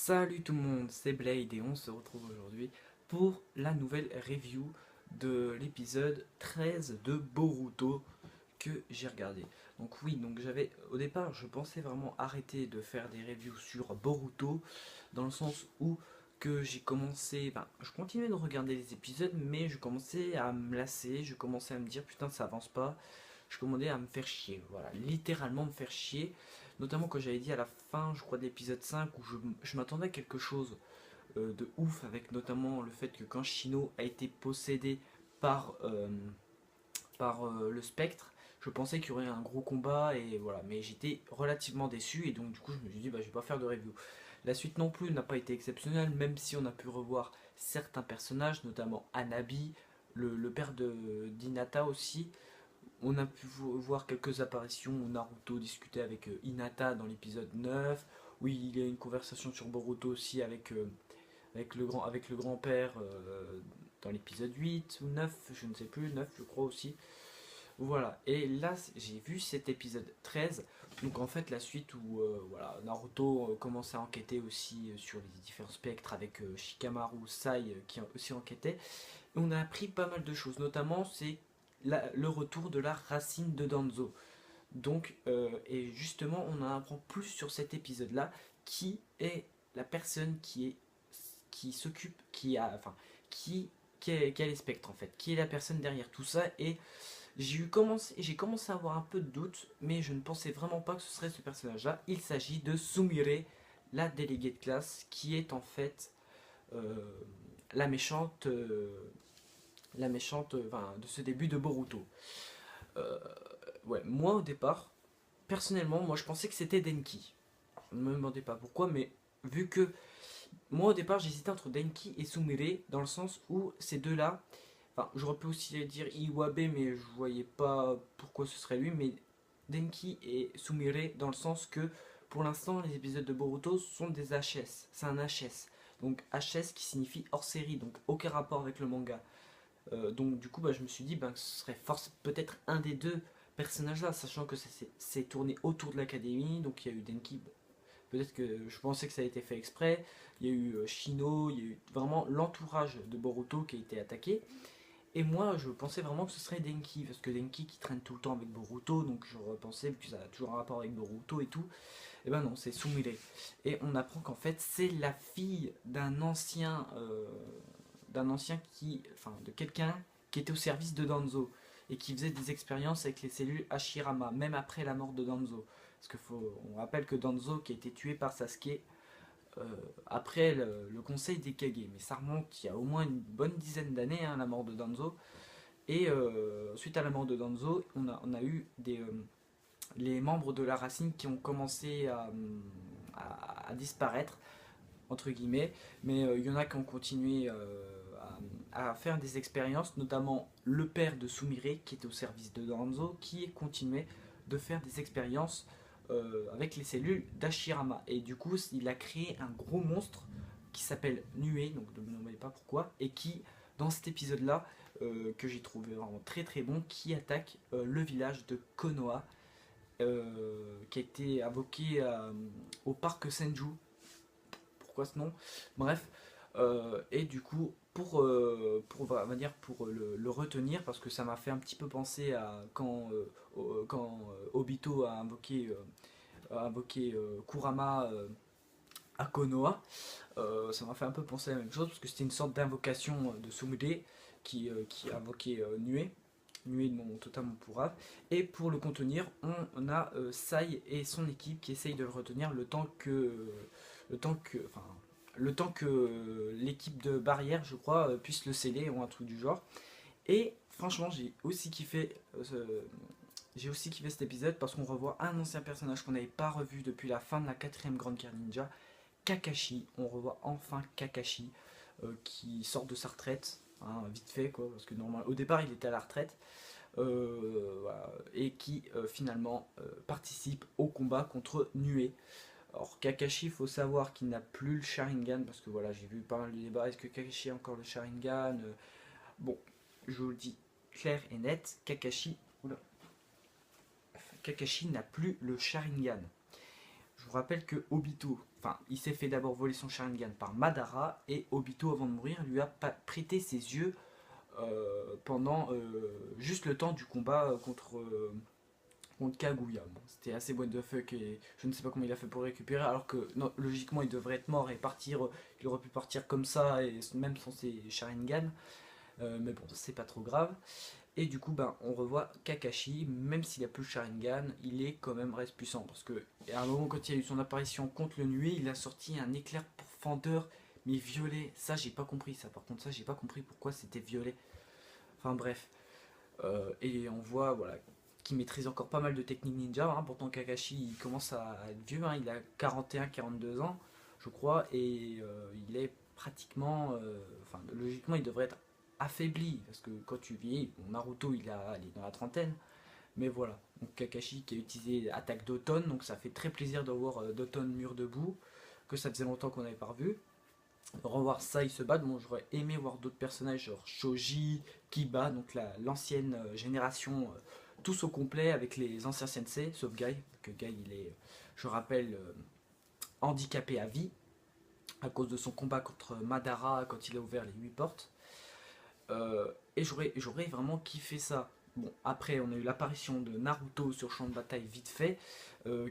Salut tout le monde, c'est Blade et on se retrouve aujourd'hui pour la nouvelle review de l'épisode 13 de Boruto que j'ai regardé. Donc oui, donc j'avais au départ, je pensais vraiment arrêter de faire des reviews sur Boruto dans le sens où que j'ai commencé, je continuais de regarder les épisodes mais je commençais à me lasser, je commençais à me dire putain ça avance pas, je commençais à me faire chier, voilà, littéralement me faire chier. Notamment quand j'avais dit à la fin, je crois, de l'épisode 5, où je m'attendais à quelque chose de ouf, avec notamment le fait que quand Shino a été possédé par, le spectre, je pensais qu'il y aurait un gros combat, et voilà. Mais j'étais relativement déçu, et donc du coup je me suis dit, je vais pas faire de review. La suite non plus n'a pas été exceptionnelle, même si on a pu revoir certains personnages, notamment Anabi, le père d'Hinata aussi. On a pu voir quelques apparitions où Naruto discutait avec Hinata dans l'épisode 9. Oui, il y a une conversation sur Boruto aussi avec le grand-père dans l'épisode 8 ou 9, je ne sais plus, 9 je crois aussi. Voilà, et là j'ai vu cet épisode 13, donc en fait la suite où voilà, Naruto commence à enquêter aussi sur les différents spectres avec Shikamaru, Sai qui aussi enquêtait. On a appris pas mal de choses, notamment c'est le retour de la racine de Danzo. Donc, et justement, on en apprend plus sur cet épisode-là, qui est la personne qui s'occupe, qui a les spectres en fait, qui est la personne derrière tout ça. Et j'ai commencé à avoir un peu de doute, mais je ne pensais vraiment pas que ce serait ce personnage-là. Il s'agit de Sumire, la déléguée de classe, qui est en fait euh, la méchante, de ce début de Boruto. Euh, ouais, moi au départ, personnellement, moi je pensais que c'était Denki. Ne me demandez pas pourquoi, mais vu que moi au départ j'hésitais entre Denki et Sumire, dans le sens où ces deux-là, j'aurais pu aussi dire Iwabe, mais je voyais pas pourquoi ce serait lui, mais Denki et Sumire, dans le sens que pour l'instant les épisodes de Boruto sont des HS, c'est un HS. Donc HS qui signifie hors série, donc aucun rapport avec le manga. Donc du coup je me suis dit que ce serait peut-être un des deux personnages là, sachant que c'est tourné autour de l'académie, donc il y a eu Denki, peut-être que je pensais que ça a été fait exprès, il y a eu Shino, il y a eu vraiment l'entourage de Boruto qui a été attaqué, et moi je pensais vraiment que ce serait Denki, parce que Denki qui traîne tout le temps avec Boruto, donc je pensais que ça a toujours un rapport avec Boruto et tout, et ben non, c'est Sumire. Et on apprend qu'en fait c'est la fille d'un ancien de quelqu'un qui était au service de Danzo et qui faisait des expériences avec les cellules Hashirama, même après la mort de Danzo. Parce on rappelle que Danzo qui a été tué par Sasuke euh, après le conseil des Kage, mais ça remonte il y a au moins une bonne dizaine d'années, hein, la mort de Danzo. Et suite à la mort de Danzo, on a eu les membres de la racine qui ont commencé à disparaître entre guillemets, mais il y en a qui ont continué à faire des expériences, notamment le père de Sumire qui était au service de Danzo, qui continuait de faire des expériences avec les cellules d'Ashirama. Et du coup, il a créé un gros monstre qui s'appelle Nue, donc ne me demandez pas pourquoi, et qui, dans cet épisode-là, que j'ai trouvé vraiment très très bon, qui attaque le village de Konoha, qui a été invoqué au parc Senju. Pourquoi ce nom? Bref, et du coup, on va dire pour le retenir, parce que ça m'a fait un petit peu penser à quand Obito a invoqué Kurama à Konoha. Ça m'a fait un peu penser à la même chose, parce que c'était une sorte d'invocation de Sumire qui a invoqué Nue de mon totalement pourrave. Et pour le contenir, on a Sai et son équipe qui essayent de le retenir le temps que, enfin, le temps que l'équipe de barrière, je crois, puisse le sceller ou un truc du genre. Et franchement, j'ai aussi kiffé cet épisode parce qu'on revoit un ancien personnage qu'on n'avait pas revu depuis la fin de la quatrième grande guerre ninja, Kakashi. On revoit enfin Kakashi qui sort de sa retraite, hein, vite fait quoi, parce que normalement au départ il était à la retraite, voilà, et qui finalement participe au combat contre Nue. Alors Kakashi, il faut savoir qu'il n'a plus le Sharingan, parce que voilà, j'ai vu pas mal de débats, est-ce que Kakashi a encore le Sharingan? Bon, je vous le dis clair et net, Kakashi n'a plus le Sharingan. Je vous rappelle que Obito, enfin, il s'est fait d'abord voler son Sharingan par Madara, et Obito, avant de mourir, lui a prêté ses yeux pendant juste le temps du combat contre Kaguya. Bon, c'était assez what the fuck, et je ne sais pas comment il a fait pour le récupérer, alors que non, logiquement il devrait être mort et partir, il aurait pu partir comme ça, et même sans ses Sharingan, mais bon, c'est pas trop grave. Et du coup, ben, on revoit Kakashi, même s'il a plus le Sharingan, il est quand même reste puissant. Parce que à un moment, quand il y a eu son apparition contre le nuée, il a sorti un éclair fendeur, mais violet. Ça, j'ai pas compris. Ça, par contre, ça, j'ai pas compris pourquoi c'était violet. Enfin bref. Et on voit, voilà, qu'il maîtrise encore pas mal de techniques ninja. Hein. Pourtant, Kakashi, il commence à être vieux. Hein. Il a 41-42 ans, je crois, et il est pratiquement, enfin, logiquement, il devrait être affaibli, parce que quand tu vieillis, bon, Naruto il est dans la trentaine, mais voilà. Donc Kakashi qui a utilisé attaque d'automne, donc ça fait très plaisir de voir d'automne mur debout, que ça faisait longtemps qu'on n'avait pas revu. Revoir ça, il se bat. Bon, j'aurais aimé voir d'autres personnages, genre Shoji, Kiba, donc l'ancienne génération, tous au complet avec les anciens sensei, sauf Guy, que Guy il est, je rappelle, handicapé à vie, à cause de son combat contre Madara quand il a ouvert les 8 portes. Et j'aurais vraiment kiffé ça. Bon, après, on a eu l'apparition de Naruto sur champ de bataille vite fait,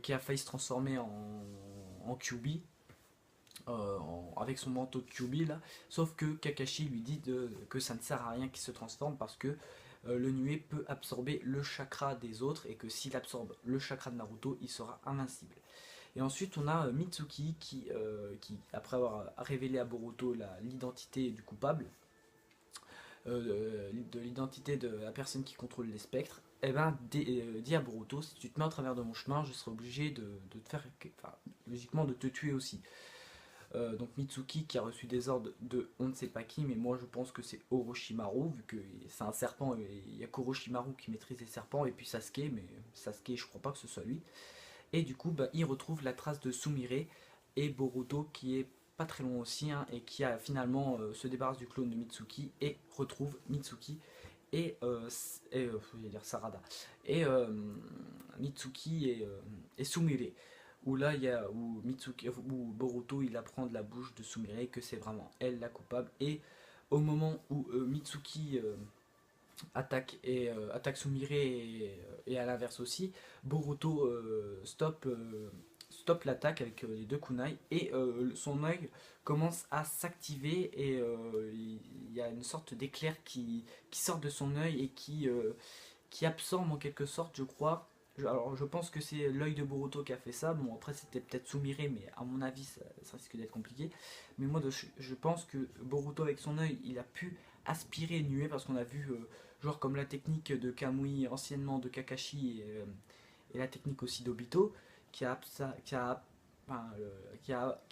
qui a failli se transformer en Kyuubi, avec son manteau de Kyuubi là. Sauf que Kakashi lui dit que ça ne sert à rien qu'il se transforme parce que le nuée peut absorber le chakra des autres et que s'il absorbe le chakra de Naruto, il sera invincible. Et ensuite, on a Mitsuki qui, après avoir révélé à Boruto l'identité du coupable, de l'identité de la personne qui contrôle les spectres, et ben dit à Boruto, si tu te mets en travers de mon chemin, je serai obligé de te faire, enfin, logiquement de te tuer aussi. Donc Mitsuki qui a reçu des ordres de on ne sait pas qui, mais moi je pense que c'est Orochimaru, vu que c'est un serpent, et il n'y a qu'Orochimaru qui maîtrise les serpents, et puis Sasuke, mais Sasuke je crois pas que ce soit lui. Et du coup, bah, il retrouve la trace de Sumire, et Boruto qui est pas très long aussi, hein, et qui a finalement se débarrasse du clone de Mitsuki et retrouve Mitsuki et, je vais dire Sarada et Mitsuki et Sumire, où là il y a où Boruto il apprend de la bouche de Sumire que c'est vraiment elle la coupable, et au moment où Mitsuki attaque Sumire, et à l'inverse aussi, Boruto stoppe l'attaque avec les deux kunai, et son œil commence à s'activer, et il y a une sorte d'éclair qui sort de son œil et qui absorbe en quelque sorte, je crois. Alors je pense que c'est l'œil de Boruto qui a fait ça. Bon, après c'était peut-être Sumire, mais à mon avis ça risque d'être compliqué. Mais moi je pense que Boruto avec son œil il a pu aspirer Nuée, parce qu'on a vu genre comme la technique de Kamui anciennement de Kakashi, et la technique aussi d'Obito qui a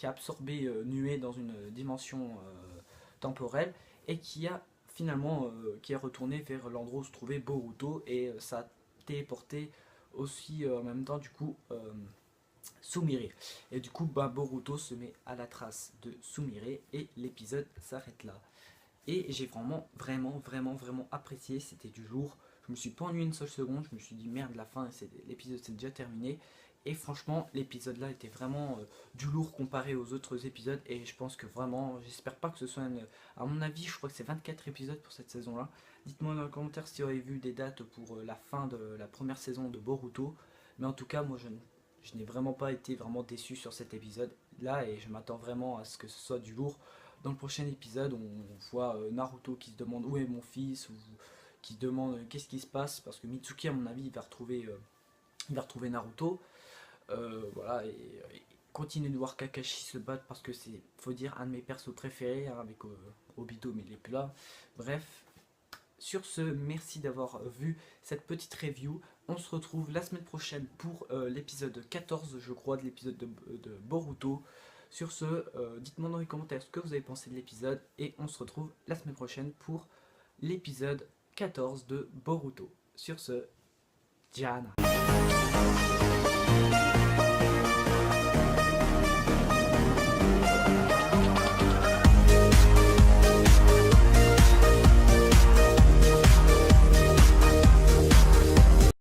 absorbé Nuée dans une dimension temporelle, et qui a finalement qui est retourné vers l'endroit où se trouvait Boruto, et ça a téléporté aussi en même temps du coup Sumire. Et du coup bah, Boruto se met à la trace de Sumire, et l'épisode s'arrête là. Et j'ai vraiment apprécié, c'était du lourd. Je me suis pas ennuyé une seule seconde, je me suis dit merde, la fin, l'épisode c'est déjà terminé. Et franchement, l'épisode là était vraiment du lourd comparé aux autres épisodes. Et je pense que vraiment, j'espère pas que ce soit à mon avis, je crois que c'est 24 épisodes pour cette saison là. Dites-moi dans les commentaires si vous avez vu des dates pour la fin de la première saison de Boruto. Mais en tout cas, moi je n'ai vraiment pas été vraiment déçu sur cet épisode là, et je m'attends vraiment à ce que ce soit du lourd. Dans le prochain épisode, on voit Naruto qui se demande où est mon fils, ou qui se demande qu'est-ce qui se passe, parce que Mitsuki, à mon avis, il va retrouver Naruto. Voilà, et continuer de voir Kakashi se battre, parce que c'est, faut dire, un de mes persos préférés, hein, avec Obito, mais il est plus là. Bref, sur ce, merci d'avoir vu cette petite review. On se retrouve la semaine prochaine pour l'épisode 14, je crois, de l'épisode de Boruto. Sur ce, dites-moi dans les commentaires ce que vous avez pensé de l'épisode, et on se retrouve la semaine prochaine pour l'épisode 14 de Boruto. Sur ce, Diana.